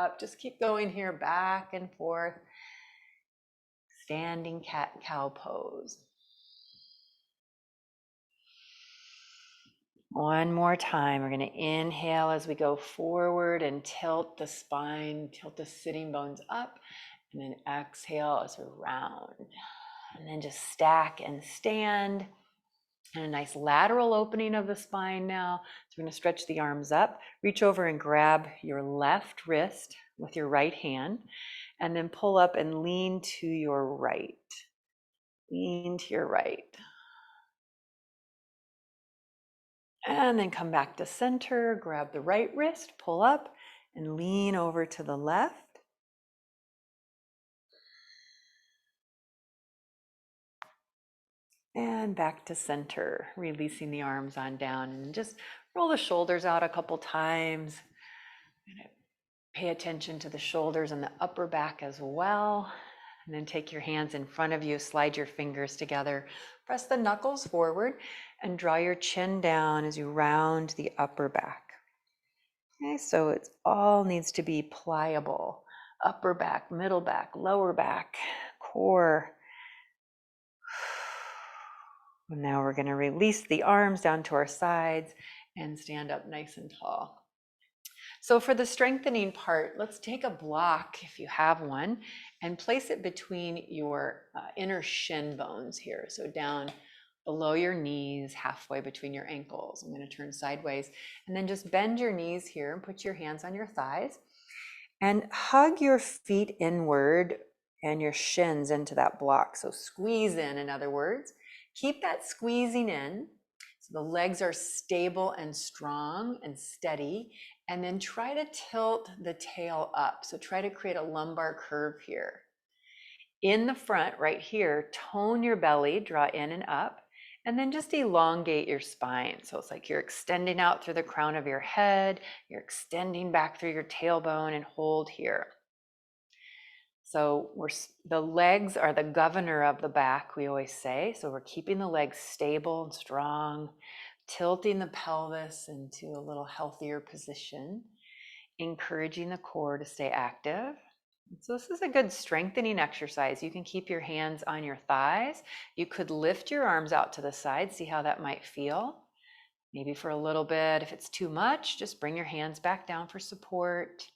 up. Just keep going here, back and forth. Standing cat-cow pose. One more time. We're going to inhale as we go forward and tilt the spine, tilt the sitting bones up, and then exhale as we round. And then just stack and stand. And a nice lateral opening of the spine now. So we're going to stretch the arms up, reach over and grab your left wrist with your right hand, and then pull up and lean to your right. Lean to your right. And then come back to center, grab the right wrist, pull up, and lean over to the left. And back to center, releasing the arms on down, and just roll the shoulders out a couple times. Pay attention to the shoulders and the upper back as well. And then take your hands in front of you, slide your fingers together, press the knuckles forward, and draw your chin down as you round the upper back. Okay, so it all needs to be pliable. Upper back, middle back, lower back, core. And now we're going to release the arms down to our sides and stand up nice and tall. So for the strengthening part, let's take a block, if you have one, and place it between your inner shin bones here. So down below your knees, halfway between your ankles. I'm going to turn sideways, and then just bend your knees here and put your hands on your thighs and hug your feet inward and your shins into that block. So squeeze in other words. Keep that squeezing in so the legs are stable and strong and steady, and then try to tilt the tail up. So try to create a lumbar curve here. In the front right here, tone your belly, draw in and up, and then just elongate your spine. So it's like you're extending out through the crown of your head, you're extending back through your tailbone, and hold here. So the legs are the governor of the back, we always say. So we're keeping the legs stable and strong, tilting the pelvis into a little healthier position, encouraging the core to stay active. So this is a good strengthening exercise. You can keep your hands on your thighs. You could lift your arms out to the side, see how that might feel. Maybe for a little bit. If it's too much, just bring your hands back down for support.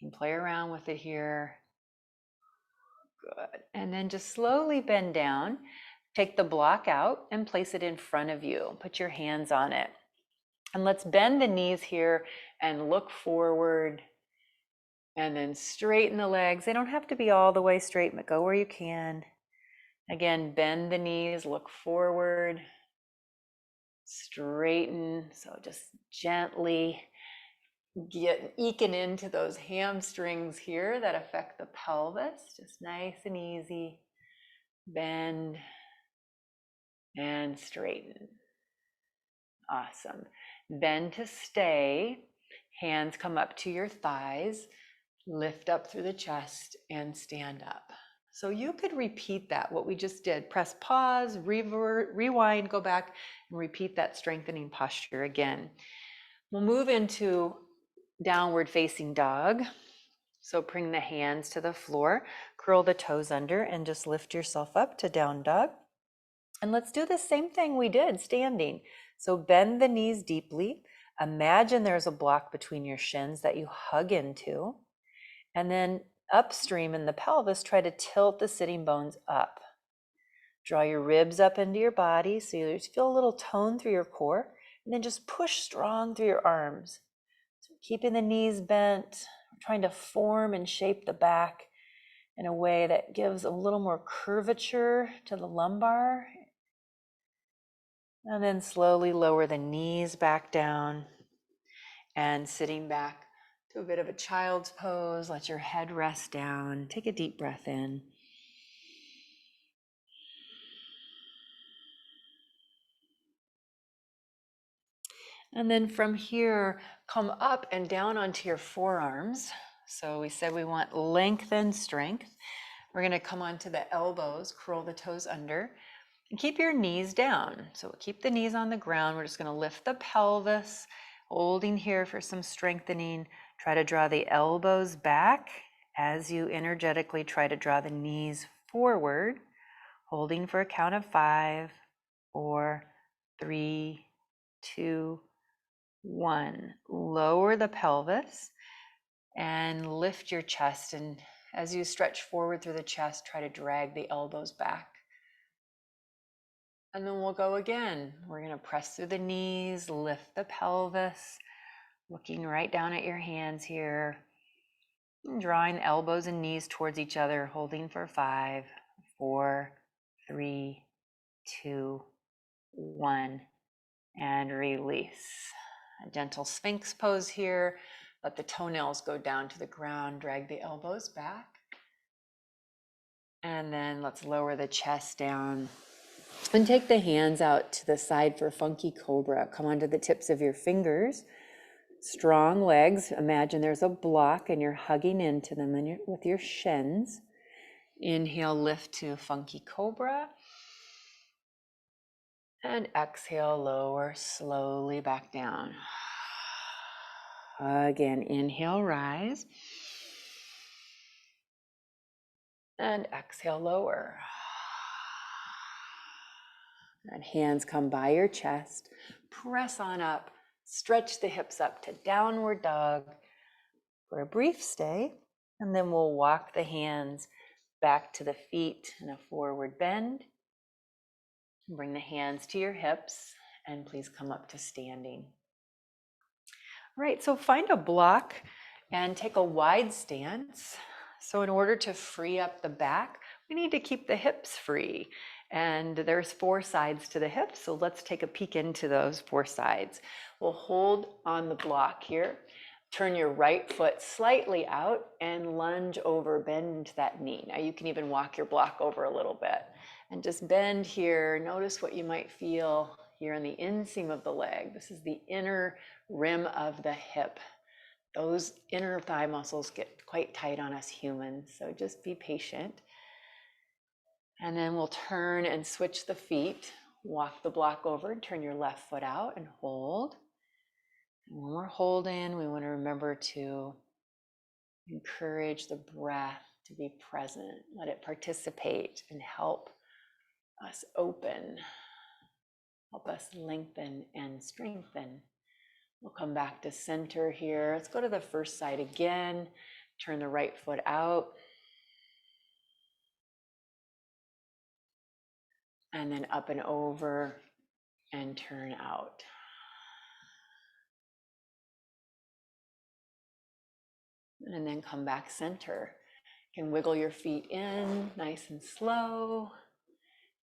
You can play around with it here. Good. And then just slowly bend down. Take the block out and place it in front of you. Put your hands on it. And let's bend the knees here and look forward. And then straighten the legs. They don't have to be all the way straight, but go where you can. Again, bend the knees, look forward. Straighten. So just gently eking into those hamstrings here that affect the pelvis. Just nice and easy. Bend and straighten. Awesome. Bend to stay. Hands come up to your thighs. Lift up through the chest and stand up. So you could repeat that, what we just did. Press pause, rewind, go back, and repeat that strengthening posture again. We'll move into downward facing dog. So bring the hands to the floor, curl the toes under, and just lift yourself up to down dog. And let's do the same thing we did standing. So bend the knees deeply. Imagine there's a block between your shins that you hug into. And then upstream in the pelvis, try to tilt the sitting bones up. Draw your ribs up into your body so you just feel a little tone through your core. And then just push strong through your arms. So keeping the knees bent, trying to form and shape the back in a way that gives a little more curvature to the lumbar. And then slowly lower the knees back down and sitting back to a bit of a child's pose. Let your head rest down. Take a deep breath in. And then from here, come up and down onto your forearms. So we said we want length and strength. We're going to come onto the elbows, curl the toes under, and keep your knees down. So keep the knees on the ground. We're just going to lift the pelvis, holding here for some strengthening. Try to draw the elbows back as you energetically try to draw the knees forward, holding for a count of 5, 4, 3, 2, 1. Lower the pelvis and lift your chest. And as you stretch forward through the chest, try to drag the elbows back. And then we'll go again. We're going to press through the knees, lift the pelvis, looking right down at your hands here. Drawing the elbows and knees towards each other, holding for 5, 4, 3, 2, 1, and release. A gentle Sphinx pose here. Let the toenails go down to the ground, drag the elbows back. And then let's lower the chest down and take the hands out to the side for Funky Cobra. Come onto the tips of your fingers. Strong legs. Imagine there's a block and you're hugging into them with your shins. Inhale, lift to Funky Cobra. And exhale, lower slowly back down. Again, inhale, rise. And exhale, lower. And hands come by your chest. Press on up. Stretch the hips up to downward dog for a brief stay. And then we'll walk the hands back to the feet in a forward bend. Bring the hands to your hips and please come up to standing. All right, so find a block and take a wide stance. So in order to free up the back, we need to keep the hips free. And there's 4 sides to the hips, so let's take a peek into those 4 sides. We'll hold on the block here. Turn your right foot slightly out and lunge over, bend into that knee. Now you can even walk your block over a little bit. And just bend here. Notice what you might feel here on the inseam of the leg. This is the inner rim of the hip. Those inner thigh muscles get quite tight on us humans, so just be patient. And then we'll turn and switch the feet. Walk the block over and turn your left foot out and hold. And when we're holding, we want to remember to encourage the breath to be present. Let it participate and help us open, help us lengthen and strengthen. We'll come back to center here. Let's go to the first side again. Turn the right foot out. And then up and over and turn out. And then come back center. You can wiggle your feet in nice and slow.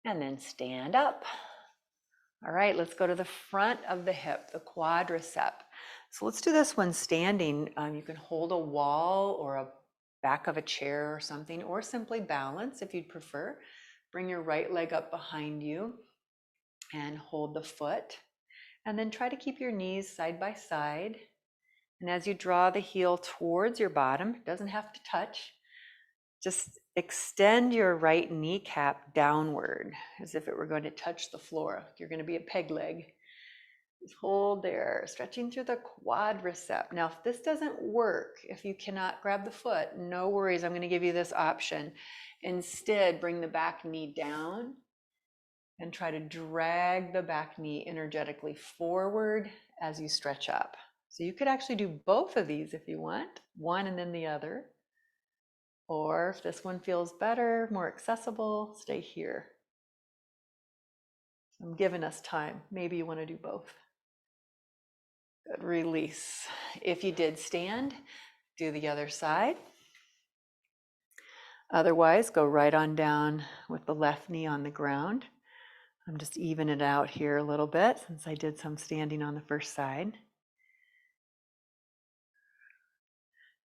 And then stand up. All right, let's go to the front of the hip, the quadricep. So let's do this one standing. You can hold a wall or a back of a chair or something, or simply balance if you'd prefer. Bring your right leg up behind you and hold the foot. And then try to keep your knees side by side. And as you draw the heel towards your bottom, it doesn't have to touch, just extend your right kneecap downward as if it were going to touch the floor. You're going to be a peg leg. Just hold there, stretching through the quadricep. Now, if this doesn't work, if you cannot grab the foot, no worries. I'm going to give you this option. Instead, bring the back knee down and try to drag the back knee energetically forward as you stretch up. So you could actually do both of these if you want, one and then the other. Or if this one feels better, more accessible, stay here. So I'm giving us time. Maybe you want to do both. Good, release. If you did stand, do the other side. Otherwise, go right on down with the left knee on the ground. I'm just evening it out here a little bit since I did some standing on the first side.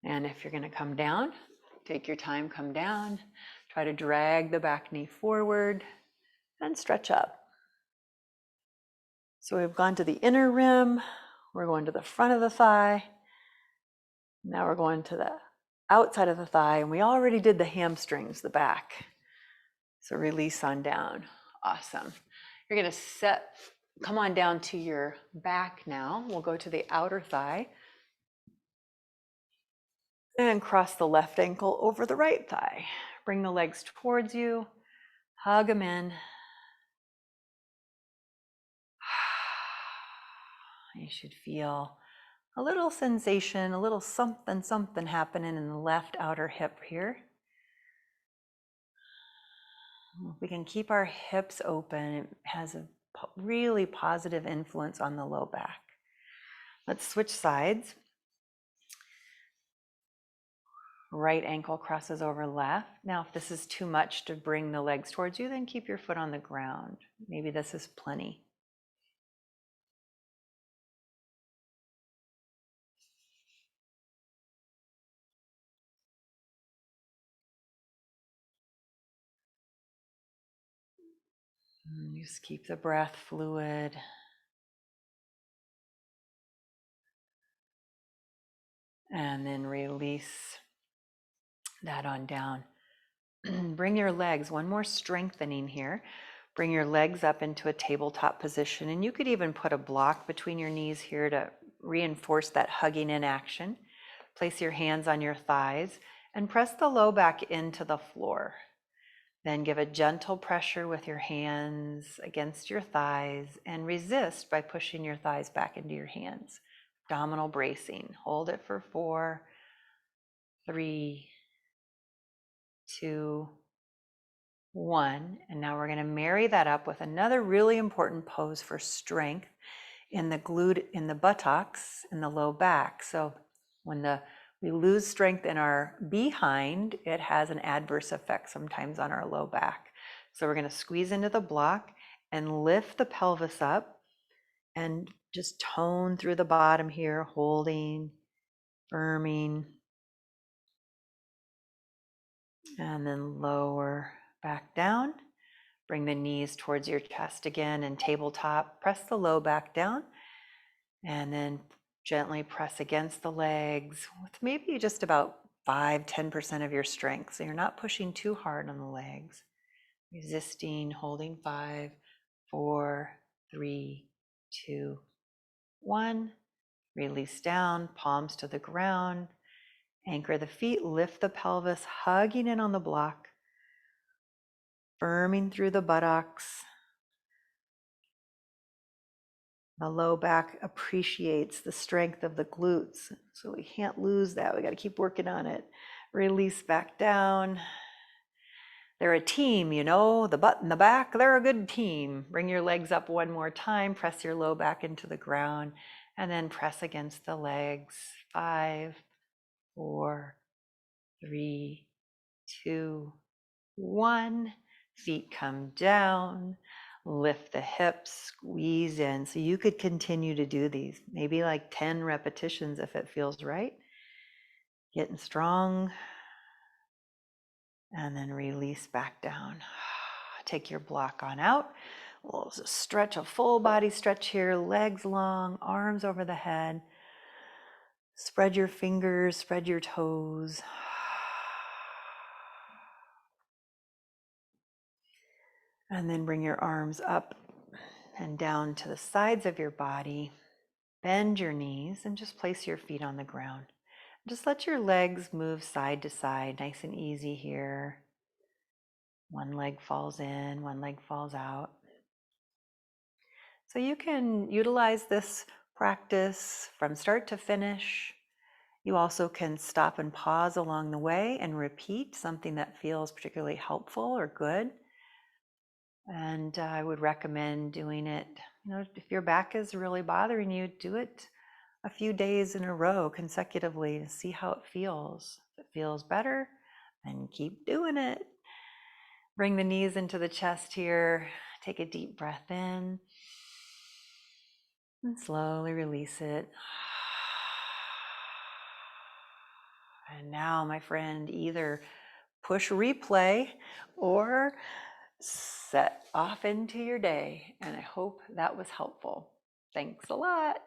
And if you're going to come down, take your time, come down. Try to drag the back knee forward and stretch up. So we've gone to the inner rim. We're going to the front of the thigh. Now we're going to the outside of the thigh, and we already did the hamstrings, the back. So release on down. Awesome. You're going to come on down to your back now. We'll go to the outer thigh. And cross the left ankle over the right thigh. Bring the legs towards you, hug them in. You should feel a little sensation, a little something happening in the left outer hip here. We can keep our hips open. It has a really positive influence on the low back. Let's switch sides. Right ankle crosses over left. Now, if this is too much to bring the legs towards you, then keep your foot on the ground. Maybe this is plenty. Just keep the breath fluid. And then release that on down. Bring your legs, one more strengthening here. Bring your legs up into a tabletop position. And you could even put a block between your knees here to reinforce that hugging in action. Place your hands on your thighs and press the low back into the floor. Then give a gentle pressure with your hands against your thighs and resist by pushing your thighs back into your hands. Abdominal bracing. Hold it for 4, 3, 2, 1. And now we're going to marry that up with another really important pose for strength in the buttocks, in the low back. So when we lose strength in our behind, it has an adverse effect sometimes on our low back. So we're going to squeeze into the block and lift the pelvis up and just tone through the bottom here, holding, firming, and then lower back down. Bring the knees towards your chest again and tabletop. Press the low back down and then gently press against the legs with maybe just about 5-10% of your strength. So you're not pushing too hard on the legs. Resisting, holding 5, 4, 3, 2, 1. Release down, palms to the ground. Anchor the feet, lift the pelvis, hugging in on the block. Firming through the buttocks. The low back appreciates the strength of the glutes, so we can't lose that. We got to keep working on it. Release back down. They're a team, you know, the butt and the back, they're a good team. Bring your legs up one more time, press your low back into the ground, and then press against the legs. 5, 4, 3, 2, 1. Feet come down. Lift the hips, squeeze in. So you could continue to do these, maybe like 10 repetitions if it feels right. Getting strong. And then release back down. Take your block on out. We'll stretch, a full body stretch here, legs long, arms over the head. Spread your fingers, spread your toes. And then bring your arms up and down to the sides of your body. Bend your knees and just place your feet on the ground. Just let your legs move side to side, nice and easy here. One leg falls in, one leg falls out. So you can utilize this practice from start to finish. You also can stop and pause along the way and repeat something that feels particularly helpful or good. And I would recommend doing it, if your back is really bothering you, do it a few days in a row consecutively to see how it feels. If it feels better, then keep doing it. Bring the knees into the chest here. Take a deep breath in and slowly release it. And now, my friend, either push replay or set off into your day. And I hope that was helpful. Thanks a lot.